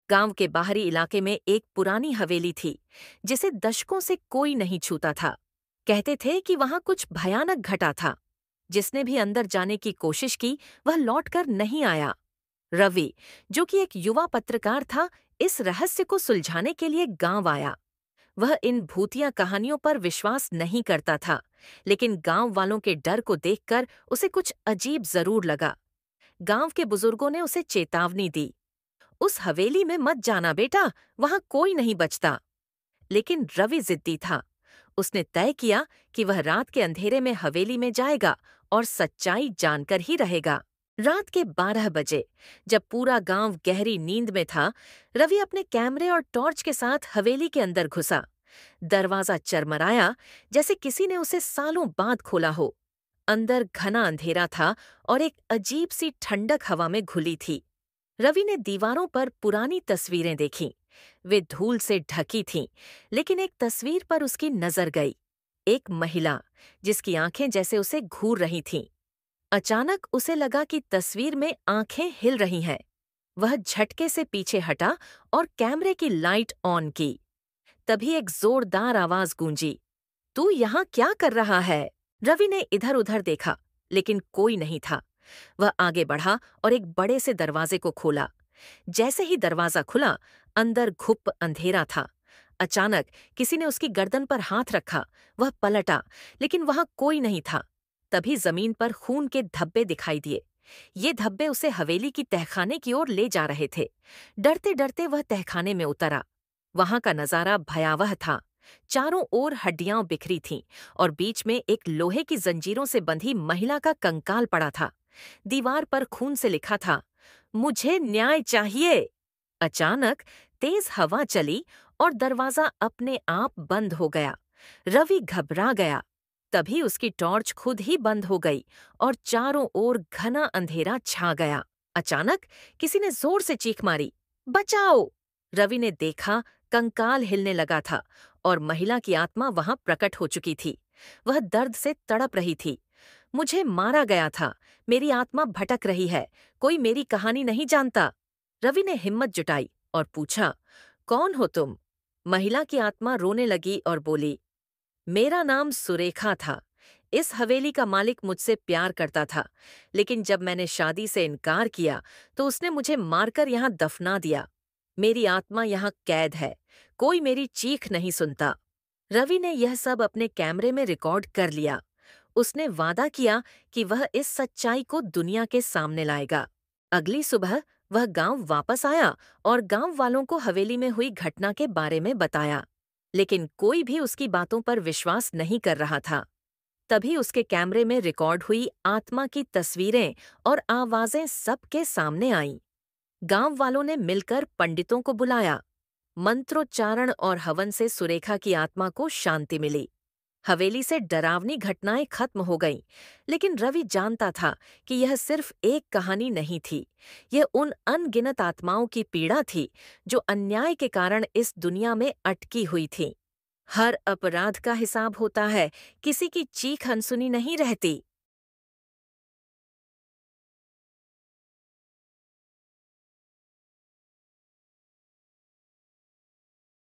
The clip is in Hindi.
गांव के बाहरी इलाके में एक पुरानी हवेली थी, जिसे दशकों से कोई नहीं छूता था। कहते थे कि वहां कुछ भयानक घटा था। जिसने भी अंदर जाने की कोशिश की, वह लौटकर नहीं आया। रवि, जो कि एक युवा पत्रकार था, इस रहस्य को सुलझाने के लिए गांव आया। वह इन भूतिया कहानियों पर विश्वास नहीं करता था, लेकिन गांव वालों के डर को देखकर उसे कुछ अजीब जरूर लगा। गांव के बुजुर्गों ने उसे चेतावनी दी, उस हवेली में मत जाना बेटा, वहां कोई नहीं बचता। लेकिन रवि जिद्दी था। उसने तय किया कि वह रात के अंधेरे में हवेली में जाएगा और सच्चाई जानकर ही रहेगा। रात के 12 बजे, जब पूरा गांव गहरी नींद में था, रवि अपने कैमरे और टॉर्च के साथ हवेली के अंदर घुसा। दरवाजा चरमराया, जैसे किसी ने उसे सालों बाद खोला हो। अंदर घना अंधेरा था और एक अजीब सी ठंडक हवा में घुली थी। रवि ने दीवारों पर पुरानी तस्वीरें देखीं। वे धूल से ढकी थीं, लेकिन एक तस्वीर पर उसकी नजर गई। एक महिला, जिसकी आंखें जैसे उसे घूर रही थीं। अचानक उसे लगा कि तस्वीर में आंखें हिल रही हैं। वह झटके से पीछे हटा और कैमरे की लाइट ऑन की। तभी एक जोरदार आवाज गूंजी, तू यहाँ क्या कर रहा है? रवि ने इधर उधर देखा, लेकिन कोई नहीं था। वह आगे बढ़ा और एक बड़े से दरवाजे को खोला। जैसे ही दरवाजा खुला, अंदर घुप अंधेरा था। अचानक किसी ने उसकी गर्दन पर हाथ रखा। वह पलटा, लेकिन वहां कोई नहीं था। तभी जमीन पर खून के धब्बे दिखाई दिए। ये धब्बे उसे हवेली की तहखाने की ओर ले जा रहे थे। डरते डरते वह तहखाने में उतरा। वहां का नजारा भयावह था। चारों ओर हड्डियां बिखरी थीं और बीच में एक लोहे की जंजीरों से बंधी महिला का कंकाल पड़ा था। दीवार पर खून से लिखा था, मुझे न्याय चाहिए। अचानक तेज हवा चली और दरवाजा अपने आप बंद हो गया। रवि घबरा गया। तभी उसकी टॉर्च खुद ही बंद हो गई और चारों ओर घना अंधेरा छा गया। अचानक किसी ने जोर से चीख मारी, बचाओ! रवि ने देखा, कंकाल हिलने लगा था और महिला की आत्मा वहां प्रकट हो चुकी थी। वह दर्द से तड़प रही थी। मुझे मारा गया था, मेरी आत्मा भटक रही है, कोई मेरी कहानी नहीं जानता। रवि ने हिम्मत जुटाई और पूछा, कौन हो तुम? महिला की आत्मा रोने लगी और बोली, मेरा नाम सुरेखा था। इस हवेली का मालिक मुझसे प्यार करता था, लेकिन जब मैंने शादी से इनकार किया तो उसने मुझे मारकर यहाँ दफना दिया। मेरी आत्मा यहाँ कैद है, कोई मेरी चीख नहीं सुनता। रवि ने यह सब अपने कैमरे में रिकॉर्ड कर लिया। उसने वादा किया कि वह इस सच्चाई को दुनिया के सामने लाएगा। अगली सुबह वह गांव वापस आया और गांव वालों को हवेली में हुई घटना के बारे में बताया, लेकिन कोई भी उसकी बातों पर विश्वास नहीं कर रहा था। तभी उसके कैमरे में रिकॉर्ड हुई आत्मा की तस्वीरें और आवाजें सबके सामने आईं। गांव वालों ने मिलकर पंडितों को बुलाया। मंत्रोच्चारण और हवन से सुरेखा की आत्मा को शांति मिली। हवेली से डरावनी घटनाएं खत्म हो गईं, लेकिन रवि जानता था कि यह सिर्फ एक कहानी नहीं थी। यह उन अनगिनत आत्माओं की पीड़ा थी जो अन्याय के कारण इस दुनिया में अटकी हुई थीं। हर अपराध का हिसाब होता है, किसी की चीख अनसुनी नहीं रहती।